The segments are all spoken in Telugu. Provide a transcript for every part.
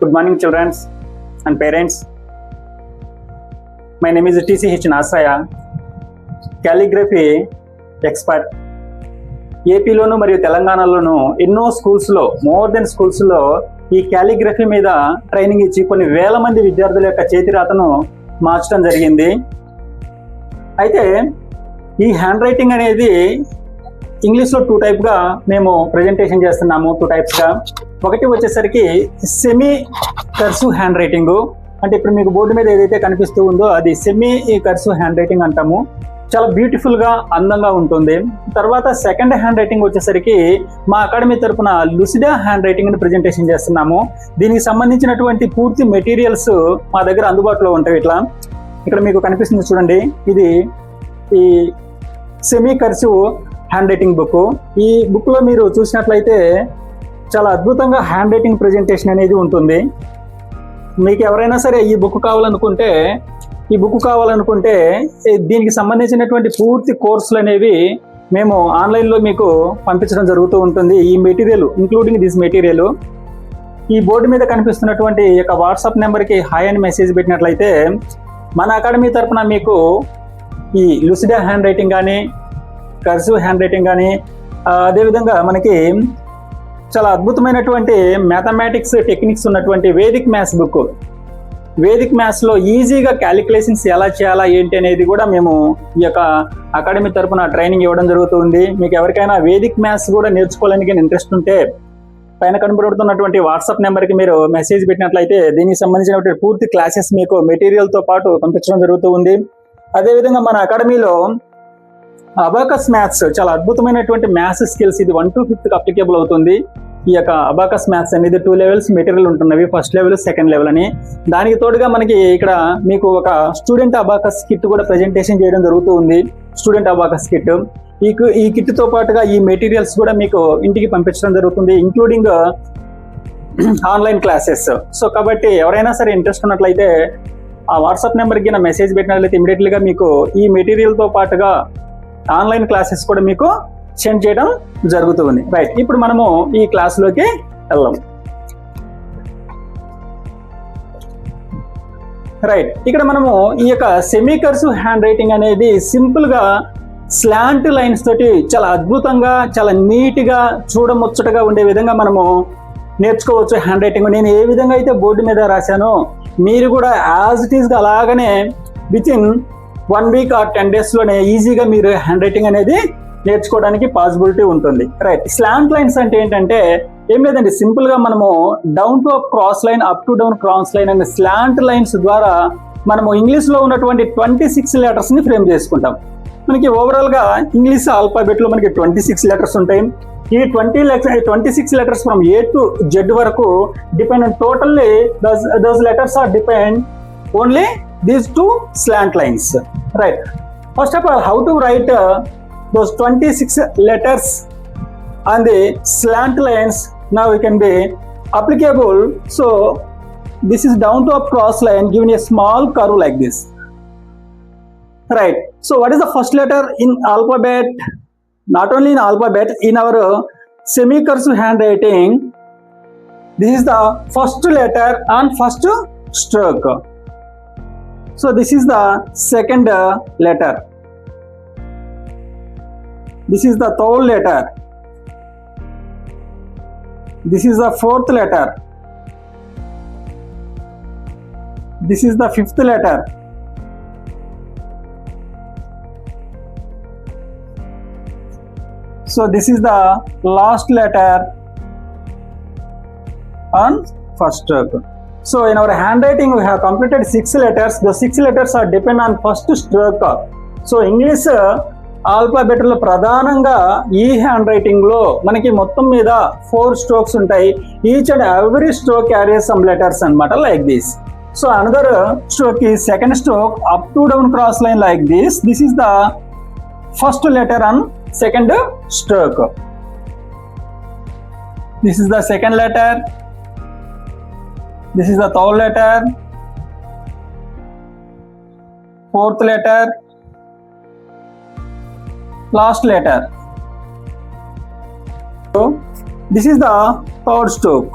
Good morning, children and parents. My name is TCH Nasaya, calligraphy expert. ఏపీలోను మరియు తెలంగాణలోను ఎన్నో స్కూల్స్లో స్కూల్స్లో ఈ క్యాలిగ్రఫీ మీద ట్రైనింగ్ ఇచ్చి కొన్ని వేల మంది విద్యార్థుల యొక్క చేతిరాతను మార్చడం జరిగింది. అయితే ఈ హ్యాండ్ రైటింగ్ అనేది ఇంగ్లీష్లో 2 టైప్గా మేము ప్రజెంటేషన్ చేస్తున్నాము. 2 టైప్స్గా. ఒకటి వచ్చేసరికి సెమీ కర్సివ్ హ్యాండ్ రైటింగ్, అంటే ఇప్పుడు మీకు బోర్డు మీద ఏదైతే కనిపిస్తూ ఉందో అది సెమీ కర్సివ్ హ్యాండ్ రైటింగ్ అంటాము. చాలా బ్యూటిఫుల్గా అందంగా ఉంటుంది. తర్వాత సెకండ్ హ్యాండ్ రైటింగ్ వచ్చేసరికి మా అకాడమీ తరఫున లుసిడా హ్యాండ్ రైటింగ్ని ప్రజెంటేషన్ చేస్తున్నాము. దీనికి సంబంధించినటువంటి పూర్తి మెటీరియల్స్ మా దగ్గర అందుబాటులో ఉంటాయి. ఇక్కడ మీకు కనిపిస్తుంది చూడండి, ఇది ఈ semi cursive hand writing book. ఈ బుక్లో మీరు చూసినట్లయితే చాలా అద్భుతంగా హ్యాండ్ రైటింగ్ ప్రజెంటేషన్ అనేది ఉంటుంది. మీకు ఎవరైనా సరే ఈ బుక్ కావాలనుకుంటే దీనికి సంబంధించినటువంటి పూర్తి కోర్సులు అనేవి మేము ఆన్లైన్లో మీకు పంపించడం జరుగుతూ ఉంటుంది. ఈ మెటీరియల్ ఇంక్లూడింగ్ దిస్ మెటీరియల్ ఈ బోర్డు మీద కనిపిస్తున్నటువంటి యొక్క వాట్సాప్ నెంబర్కి హాయ్ అని మెసేజ్ పెట్టినట్లయితే మన అకాడమీ తరఫున మీకు ఈ లుసిడా హ్యాండ్ రైటింగ్ కానీ కర్సివ్ హ్యాండ్ రైటింగ్ కానీ అదేవిధంగా మనకి చాలా అద్భుతమైనటువంటి మ్యాథమెటిక్స్ టెక్నిక్స్ ఉన్నటువంటి వేదిక్ మ్యాథ్స్ బుక్, వేదిక్ మ్యాథ్స్లో ఈజీగా క్యాలిక్యులేషన్స్ ఎలా చేయాలా ఏంటి అనేది కూడా మేము ఈ యొక్క అకాడమీ తరఫున ట్రైనింగ్ ఇవ్వడం జరుగుతుంది. మీకు ఎవరికైనా వేదిక్ మ్యాథ్స్ కూడా నేర్చుకోవడానికి ఇంట్రెస్ట్ ఉంటే పైన కనబడుతున్నటువంటి వాట్సాప్ నెంబర్కి మీరు మెసేజ్ పెట్టినట్లయితే దీనికి సంబంధించినటువంటి పూర్తి క్లాసెస్ మీకు మెటీరియల్తో పాటు పంపించడం జరుగుతూ ఉంది. అదేవిధంగా మన అకాడమీలో అబాకస్ మ్యాథ్స్ చాలా అద్భుతమైనటువంటి మ్యాథ్స్ స్కిల్స్, ఇది 1 to 5th అప్లికేబుల్ అవుతుంది. ఈ యొక్క అబాకస్ మ్యాథ్స్ అనేది 2 లెవెల్స్ మెటీరియల్ ఉంటున్నవి, ఫస్ట్ లెవెల్ సెకండ్ లెవెల్ అని. దానికి తోడుగా మనకి ఇక్కడ మీకు ఒక స్టూడెంట్ అబాకస్ కిట్ కూడా ప్రజెంటేషన్ చేయడం జరుగుతూ ఉంది. స్టూడెంట్ అబాకస్ కిట్, ఈ కిట్తో పాటుగా ఈ మెటీరియల్స్ కూడా మీకు ఇంటికి పంపించడం జరుగుతుంది, ఇంక్లూడింగ్ ఆన్లైన్ క్లాసెస్. సో కాబట్టి ఎవరైనా సరే ఇంట్రెస్ట్ ఉన్నట్లయితే ఆ వాట్సాప్ నెంబర్కి నా మెసేజ్ పెట్టినట్లయితే ఇమీడియట్లీగా మీకు ఈ మెటీరియల్తో పాటుగా ఆన్లైన్ క్లాసెస్ కూడా మీకు సెండ్ చేయడం జరుగుతుంది. రైట్, ఇప్పుడు మనము ఈ క్లాస్లోకి వెళ్దాం. రైట్, ఇక్కడ మనము ఈ యొక్క సెమీ కర్సివ్ హ్యాండ్ రైటింగ్ అనేది సింపుల్గా స్లాంట్ లైన్స్ తోటి చాలా అద్భుతంగా చాలా నీట్గా చూడముచ్చటగా ఉండే విధంగా మనము నేర్చుకోవచ్చు హ్యాండ్ రైటింగ్. నేను ఏ విధంగా అయితే బోర్డు మీద రాశానో మీరు కూడా యాజ్ ఇట్ ఈస్గా అలాగనే వితిన్ 1 week or 10 daysలోనే ఈజీగా మీరు హ్యాండ్ రైటింగ్ అనేది నేర్చుకోవడానికి పాసిబిలిటీ ఉంటుంది. రైట్, స్లాంట్ లైన్స్ అంటే ఏంటంటే ఏం లేదండి, సింపుల్గా మనము down to up cross line, up to down cross line అనే స్లాంట్ లైన్స్ ద్వారా మనము ఇంగ్లీష్లో ఉన్నటువంటి 26 లెటర్స్ని ఫ్రేమ్ చేసుకుంటాం. మనకి ఓవరాల్గా ఇంగ్లీష్ ఆల్ఫాబెట్లో మనకి 26 లెటర్స్ ఉంటాయి. ఈ 26 letters from A to Z వరకు depend on totally those letters are depend only these 2 slant lines. Right, first of all, how to write those 26 letters on the slant lines now we can be applicable. So this is down to a cross line given a small curve like this. Right, so what is the first letter in alphabet? Not only in alphabet, in our semi cursive handwriting, this is the first letter and first stroke. So this is the second letter. This is the third letter. This is the fourth letter. This is the fifth letter. So this is the last letter on first stroke. So in our handwriting we have completed 6 letters. The 6 letters are depend on first stroke. So English ఆల్ఫాబెట్లో ప్రధానంగా ఈ హ్యాండ్ రైటింగ్లో మనకి మొత్తం మీద 4 strokes ఉంటాయి. Each and every stroke carries some letters అనమాట, like this. So another stroke ఈ second stroke up to down cross line like this. This is the first letter on second stroke. This is the second letter. This is the third letter, fourth letter, last letter. So this is the third stroke.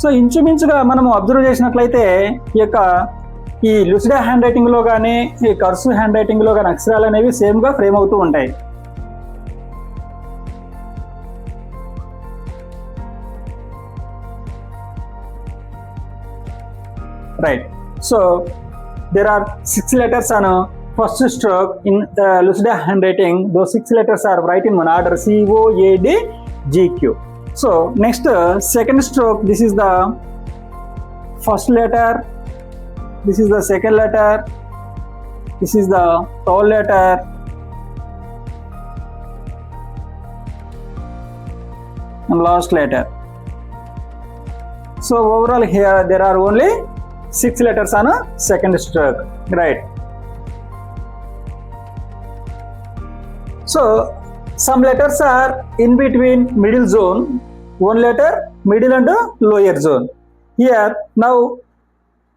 So ఇంచుమించుగా మనం అబ్జర్వ్ చేసినట్లయితే ఈ లుసిడా హ్యాండ్ రైటింగ్లో కానీ ఈ కర్సివ్ హ్యాండ్ రైటింగ్లో కానీ అక్షరాలు అనేవి సేమ్గా ఫ్రేమ్ అవుతూ ఉంటాయి. Right. So there are 6 letters on first stroke in Lucida handwriting. Those 6 letters are written in order C O A D G Q. So next second stroke, this is the first letter, this is the second letter, this is the third letter, and last letter. So overall here there are only 6 letters on a second stroke, right? So some letters are in between middle zone, one letter middle and lower zone. Here now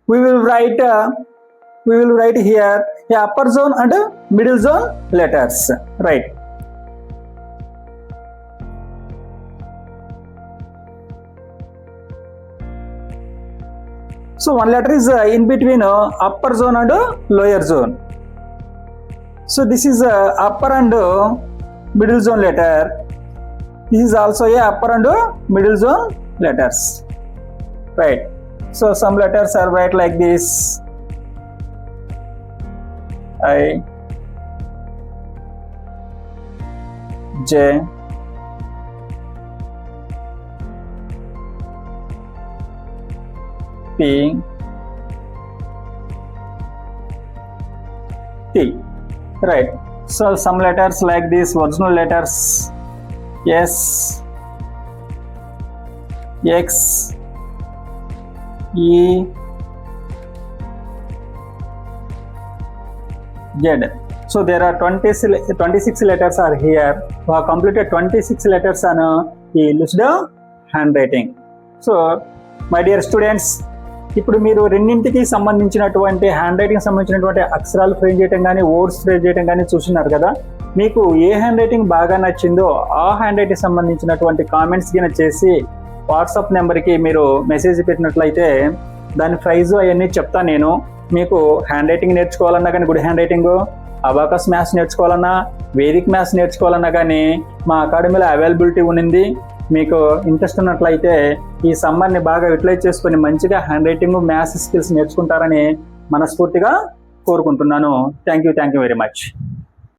we will write here the upper zone and middle zone letters, right? So one letter is in between upper zone and lower zone. So this is upper and middle zone letter. This is also a upper and middle zone letters, right? So some letters are write like this: I, J, P, T, right? So some letters like these original letters: S, X, E, Z. So there are 26 letters are here. We have completed 26 letters on the Lucida handwriting. So my dear students, ఇప్పుడు మీరు రెండింటికి సంబంధించినటువంటి హ్యాండ్ రైటింగ్ సంబంధించినటువంటి అక్షరాలు ఫ్రేమ్ చేయడం కానీ వర్డ్స్ ఫ్రేమ్ చేయడం కానీ చూస్తున్నారు కదా. మీకు ఏ హ్యాండ్ రైటింగ్ బాగా నచ్చిందో ఆ హ్యాండ్ రైటింగ్ సంబంధించినటువంటి కామెంట్స్ కింద చేసి వాట్సాప్ నెంబర్కి మీరు మెసేజ్ పెట్టినట్లయితే దాని ప్రైజ్ అవన్నీ చెప్తాను నేను. మీకు హ్యాండ్ రైటింగ్ నేర్చుకోవాలన్నా కానీ good hand writing, abacus maths నేర్చుకోవాలన్నా, వేదిక్ మ్యాథ్స్ నేర్చుకోవాలన్నా కానీ మా అకాడమీలో అవైలబిలిటీ ఉంది. మీకు ఇంట్రెస్ట్ ఉన్నట్లయితే ఈ సమ్మర్ని బాగా యూటిలైజ్ చేసుకొని మంచిగా హ్యాండ్ రైటింగ్, మ్యాథ్స్ స్కిల్స్ నేర్చుకుంటారని మనస్ఫూర్తిగా కోరుకుంటున్నాను. Thank you very much.